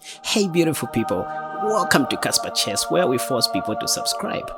Hey beautiful people, welcome to Casper Chess, where we force people to subscribe.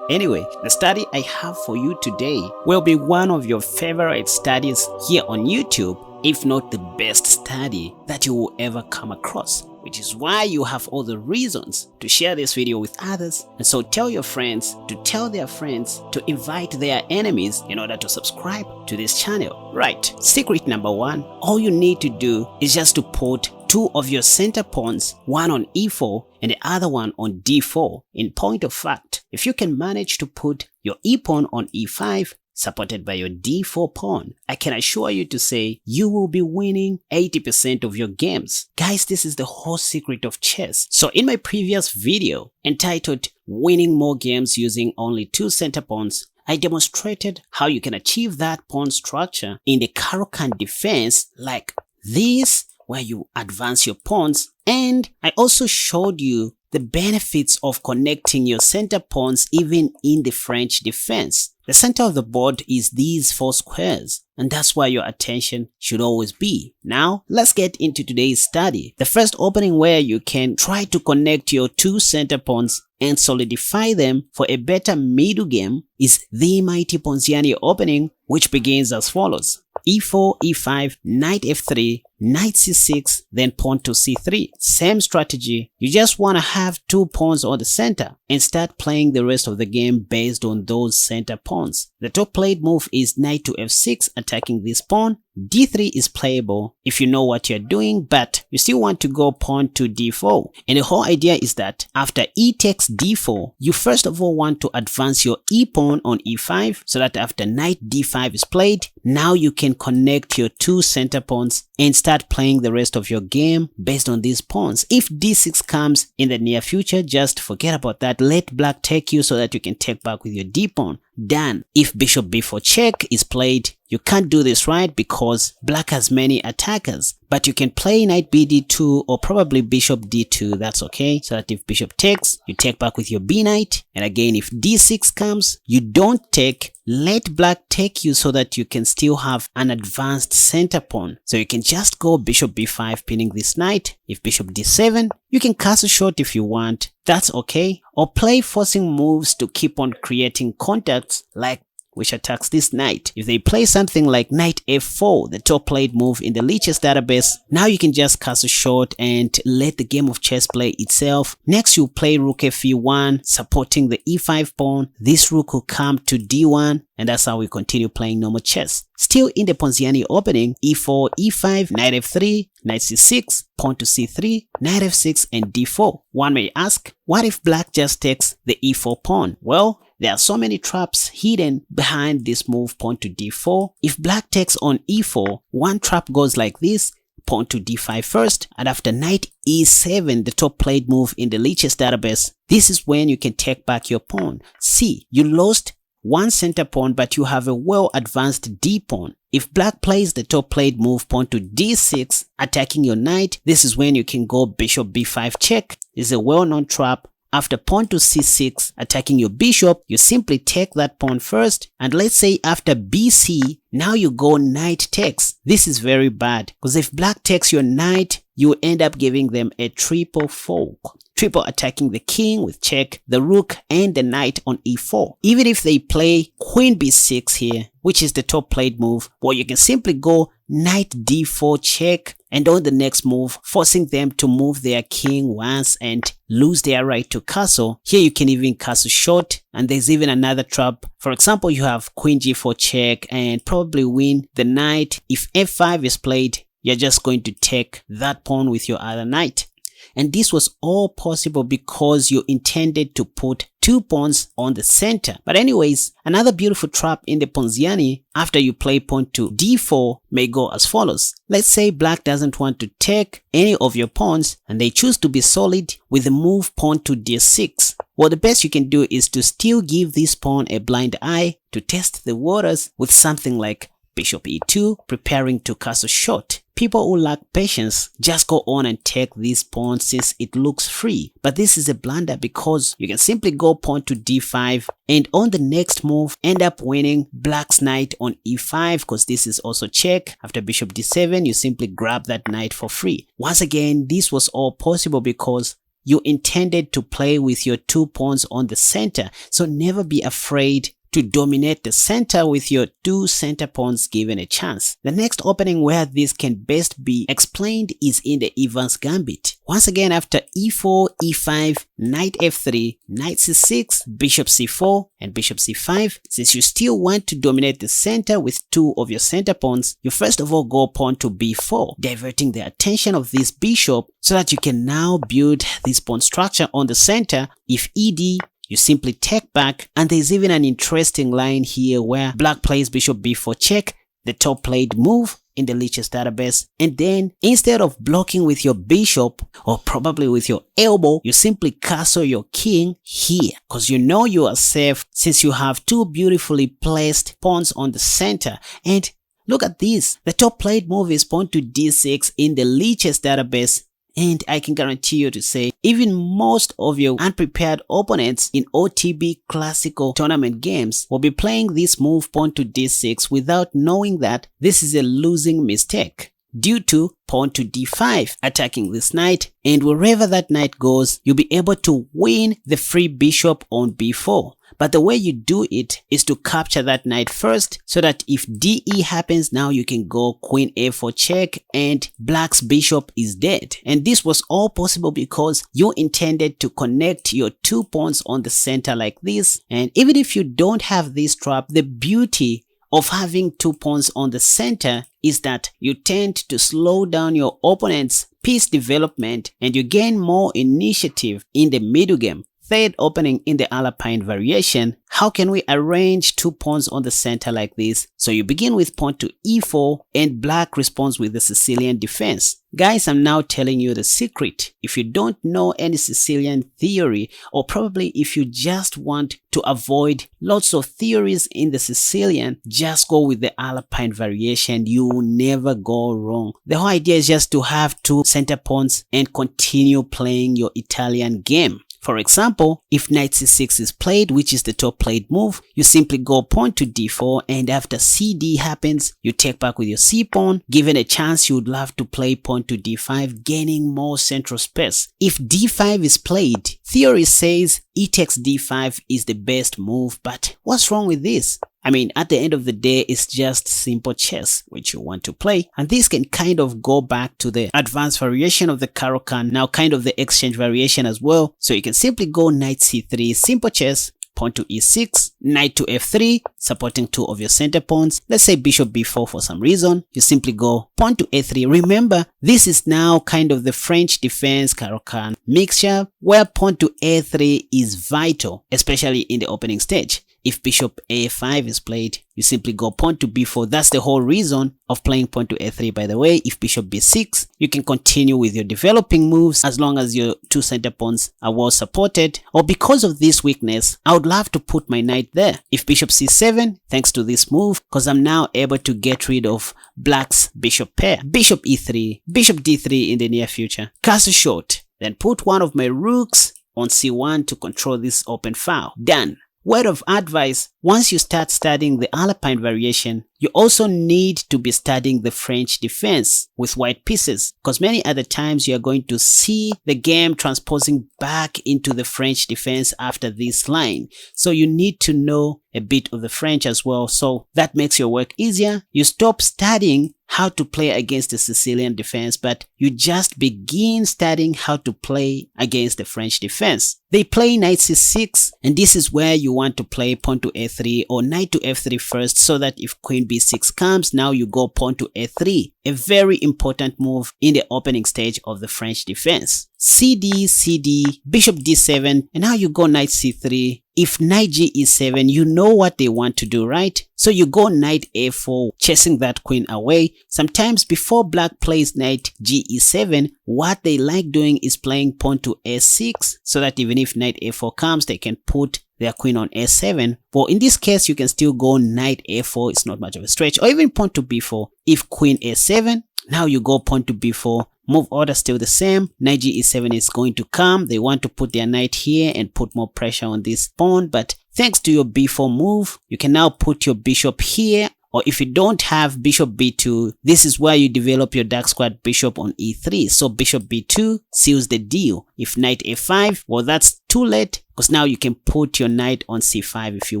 Anyway, the study I have for you today will be one of your favorite studies here on YouTube, if not the best study that you will ever come across, which is why you have all the reasons to share this video with others. And so tell your friends to tell their friends to invite their enemies in order to subscribe to this channel. Right, secret number one, all you need to do is just to put two of your center pawns, one on e4 and the other one on d4. In point of fact, if you can manage to put your e pawn on e5 supported by your d4 pawn, I can assure you to say you will be winning 80% of your games. Guys, this is the whole secret of chess. So in my previous video entitled Winning More Games Using Only Two Center Pawns, I demonstrated how you can achieve that pawn structure in the Caro-Kann defense like this, where you advance your pawns, and I also showed you the benefits of connecting your center pawns even in the French defense. The center of the board is these four squares, and that's where your attention should always be. Now, let's get into today's study. The first opening where you can try to connect your two center pawns and solidify them for a better middle game is the mighty Ponziani opening, which begins as follows. e4, e5, knight f3, knight c6, then pawn to c3. Same strategy, you just want to have two pawns on the center and start playing the rest of the game based on those center pawns. The top played move is knight to f6, attacking this pawn. d3 is playable if you know what you're doing, but you still want to go pawn to d4. And the whole idea is that after e takes d4, you first of all want to advance your e pawn on e5, so that after knight d5 is played, now you can connect your two center pawns and start playing the rest of your game based on these pawns. If d6 comes in the near future, just forget about that. Let black take you so that you can take back with your d pawn. Done. If bishop b4 check is played, you can't do this right because black has many attackers, but you can play knight bd2 or probably bishop d2. That's okay, so that if bishop takes, you take back with your b knight. And again, if d6 comes, you don't take. Let black take you so that you can still have an advanced center pawn. So you can just go bishop b5 pinning this knight. If bishop d7, you can castle short if you want. That's okay. Or play forcing moves to keep on creating contacts like which attacks this knight. If they play something like knight f4, the top played move in the Lichess database, now you can just castle short and let the game of chess play itself. Next, you play rook fe1, supporting the e5 pawn. This rook will come to d1, and that's how we continue playing normal chess. Still in the Ponziani opening, e4, e5, knight f3, knight c6, pawn to c3, knight f6, and d4. One may ask, what if black just takes the e4 pawn? Well, there are so many traps hidden behind this move, pawn to d4. If black takes on e4, one trap goes like this, pawn to d5 first, and after knight e7, the top played move in the Lichess database, this is when you can take back your pawn. See, you lost one center pawn, but you have a well advanced d pawn. If black plays the top played move, pawn to d6, attacking your knight, this is when you can go bishop b5 check. This is a well-known trap. After pawn to c6, attacking your bishop, you simply take that pawn first, and let's say after bc, now you go knight takes. This is very bad, because if black takes your knight, you end up giving them a triple fork. Triple attacking the king with check, the rook, and the knight on e4. Even if they play queen b6 here, which is the top played move, well, you can simply go knight d4 check, and on the next move, forcing them to move their king once and lose their right to castle. Here you can even castle short, and there's even another trap. For example, you have queen g4 check and probably win the knight. If f5 is played, you're just going to take that pawn with your other knight. And this was all possible because you intended to put two pawns on the center. But anyways, another beautiful trap in the Ponziani after you play pawn to d4 may go as follows. Let's say black doesn't want to take any of your pawns and they choose to be solid with the move pawn to d6. Well, the best you can do is to still give this pawn a blind eye to test the waters with something like bishop e2, preparing to castle short. People who lack patience just go on and take this pawn since it looks free. But this is a blunder because you can simply go pawn to d5 and on the next move end up winning black's knight on e5 because this is also check. After bishop d7, you simply grab that knight for free. Once again, this was all possible because you intended to play with your 2 pawns on the center. So never be afraid to dominate the center with your 2 center pawns given a chance. The next opening where this can best be explained is in the Evans Gambit. Once again, after e4, e5, knight f3, knight c6, bishop c4, and bishop c5, since you still want to dominate the center with 2 of your center pawns, you first of all go pawn to b4, diverting the attention of this bishop so that you can now build this pawn structure on the center. If ed, you simply take back, and there's even an interesting line here where black plays bishop b4 check, the top played move in the Lichess database, and then instead of blocking with your bishop or probably with your elbow, you simply castle your king here because you know you are safe since you have 2 beautifully placed pawns on the center. And look at this, the top played move is pawn to d6 in the Lichess database. And I can guarantee you to say, even most of your unprepared opponents in OTB classical tournament games will be playing this move pawn to d6 without knowing that this is a losing mistake due to pawn to d5 attacking this knight, and wherever that knight goes, you'll be able to win the free bishop on b4. But the way you do it is to capture that knight first so that if DE happens, now you can go queen a4 check and black's bishop is dead. And this was all possible because you intended to connect your 2 pawns on the center like this. And even if you don't have this trap, the beauty of having 2 pawns on the center is that you tend to slow down your opponent's piece development and you gain more initiative in the middle game. Third opening in the Alpine variation, how can we arrange 2 pawns on the center like this? So you begin with pawn to e4 and black responds with the Sicilian defense. Guys, I'm now telling you the secret. If you don't know any Sicilian theory, or probably if you just want to avoid lots of theories in the Sicilian, just go with the Alpine variation. You will never go wrong. The whole idea is just to have 2 center pawns and continue playing your Italian game. For example, if knight c6 is played, which is the top played move, you simply go pawn to d4, and after cd happens, you take back with your c pawn. Given a chance, you would love to play pawn to d5, gaining more central space. If d5 is played, theory says e takes d5 is the best move, but what's wrong with this? I mean, at the end of the day, it's just simple chess which you want to play, and this can kind of go back to the advanced variation of the Caro-Kann, now kind of the exchange variation as well. So you can simply go knight c3, simple chess, pawn to e6, knight to f3, supporting 2 of your center pawns. Let's say bishop b4 for some reason. You simply go pawn to a3. Remember, this is now kind of the French defense Caro-Kann mixture where pawn to a3 is vital, especially in the opening stage. If bishop a5 is played, you simply go pawn to b4. That's the whole reason of playing pawn to a3, by the way. If bishop b6, you can continue with your developing moves as long as your 2 center pawns are well supported. Or because of this weakness, I would love to put my knight there. If bishop c7, thanks to this move, because I'm now able to get rid of black's bishop pair. Bishop e3, bishop d3 in the near future. Castle short, then put one of my rooks on c1 to control this open file. Done. Word of advice, once you start studying the Alpine variation, you also need to be studying the French defense with white pieces, because many other times you are going to see the game transposing back into the French defense after this line. So you need to know a bit of the French as well, so that makes your work easier. You stop studying how to play against the Sicilian defense, but you just begin studying how to play against the French defense. They play knight c6, and this is where you want to play pawn to a3 or knight to f3 first, so that if queen b6 comes, now you go pawn to a3. A very important move in the opening stage of the French defense. CD, CD, bishop d7, and now you go knight c3. If knight g e7, you know what they want to do, right? So you go knight a4, chasing that queen away. Sometimes before black plays knight g e7, what they like doing is playing pawn to a6, so that even if knight a4 comes, they can put their queen on a7. Well, in this case, you can still go knight a4, it's not much of a stretch, or even pawn to b4. If queen a7, now you go pawn to b4, move order still the same, knight g7 is going to come. They want to put their knight here and put more pressure on this pawn, but thanks to your b4 move, you can now put your bishop here. Or if you don't have bishop b2, this is where you develop your dark squared bishop on e3. So bishop b2 seals the deal. If knight a5, well, that's too late, because now you can put your knight on c5 if you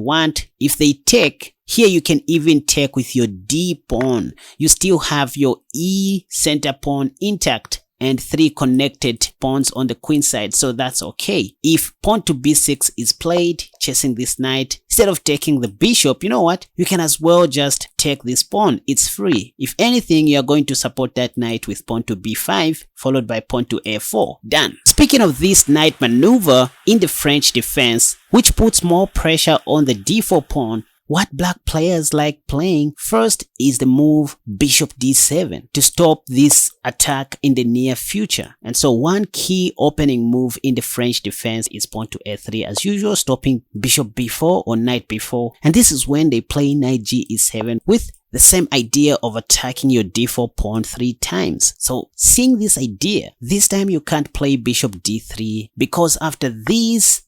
want. If they take, here you can even take with your d pawn. You still have your e center pawn intact and 3 connected pawns on the queen side, so that's okay. If pawn to b6 is played, chasing this knight, instead of taking the bishop, you know what? You can as well just take this pawn. It's free. If anything, you're going to support that knight with pawn to b5, followed by pawn to a4. Done. Speaking of this knight maneuver in the French defense, which puts more pressure on the d4 pawn, what black players like playing first is the move bishop d7 to stop this attack in the near future. And so one key opening move in the French defense is pawn to a3 as usual, stopping bishop b4 or knight b4. And this is when they play knight g7 with the same idea of attacking your d4 pawn 3 times. So seeing this idea, this time you can't play bishop d3, because after this,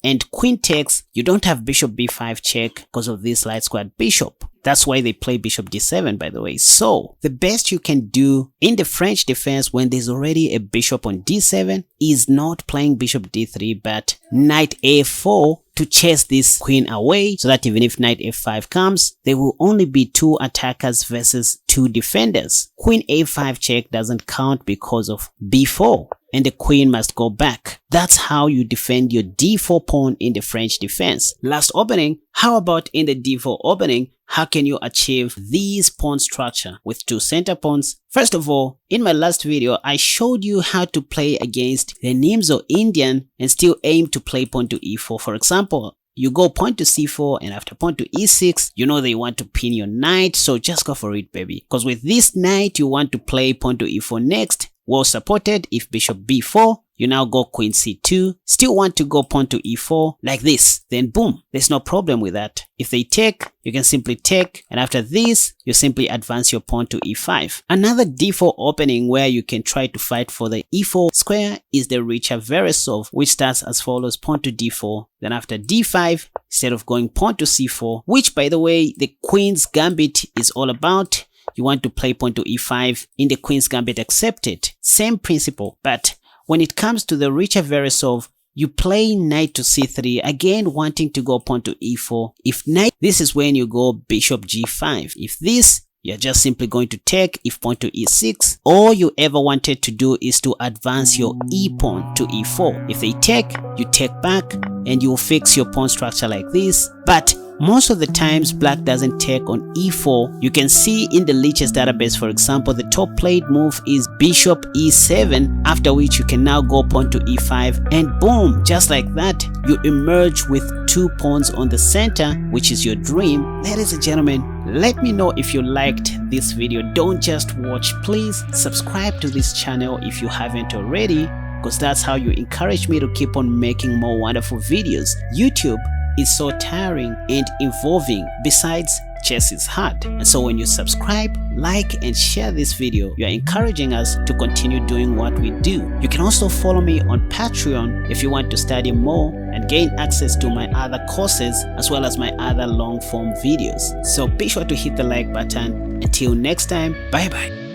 and queen takes, you don't have bishop b5 check because of this light squared bishop. That's why they play bishop d7, by the way. So the best you can do in the French defense when there's already a bishop on d7 is not playing bishop d3, but knight a4 to chase this queen away, so that even if knight f5 comes, there will only be 2 attackers versus 2 defenders. Queen a5 check doesn't count because of b4, and the queen must go back. That's how you defend your d4 pawn in the French defense. Last opening, how about in the d4 opening? How can you achieve this pawn structure with 2 center pawns? First of all, in my last video, I showed you how to play against the Nimzo Indian and still aim to play pawn to e4. For example, you go pawn to c4, and after pawn to e6, you know they want to pin your knight, so just go for it, baby. Because with this knight, you want to play pawn to e4 next, well supported. If bishop b4, you now go queen c2, still want to go pawn to e4 like this, then boom, there's no problem with that. If they take, you can simply take, and after this, you simply advance your pawn to e5. Another d4 opening where you can try to fight for the e4 square is the Richa-Veresov, which starts as follows: pawn to d4, then after d5, instead of going pawn to c4, which by the way, the Queen's Gambit is all about, you want to play pawn to e5 in the Queen's Gambit accepted. Same principle, but when it comes to the Richa-Veresov, you play knight to c3, again wanting to go pawn to e4. If knight, this is when you go bishop g5. If this, you're just simply going to take. If pawn to e6, all you ever wanted to do is to advance your e pawn to e4. If they take, you take back and you'll fix your pawn structure like this. But most of the times black doesn't take on e4. You can see in the Lichess database, for example, the top played move is bishop e7, after which you can now go pawn to e5, and boom, just like that, you emerge with 2 pawns on the center, which is your dream. Ladies and gentlemen, let me know if you liked this video. Don't just watch, please subscribe to this channel if you haven't already, because that's how you encourage me to keep on making more wonderful videos. YouTube is so tiring and involving. Besides, chess is hard. And so when you subscribe, like and share this video, you are encouraging us to continue doing what we do. You can also follow me on Patreon if you want to study more and gain access to my other courses as well as my other long form videos. So be sure to hit the like button. Until next time, bye bye.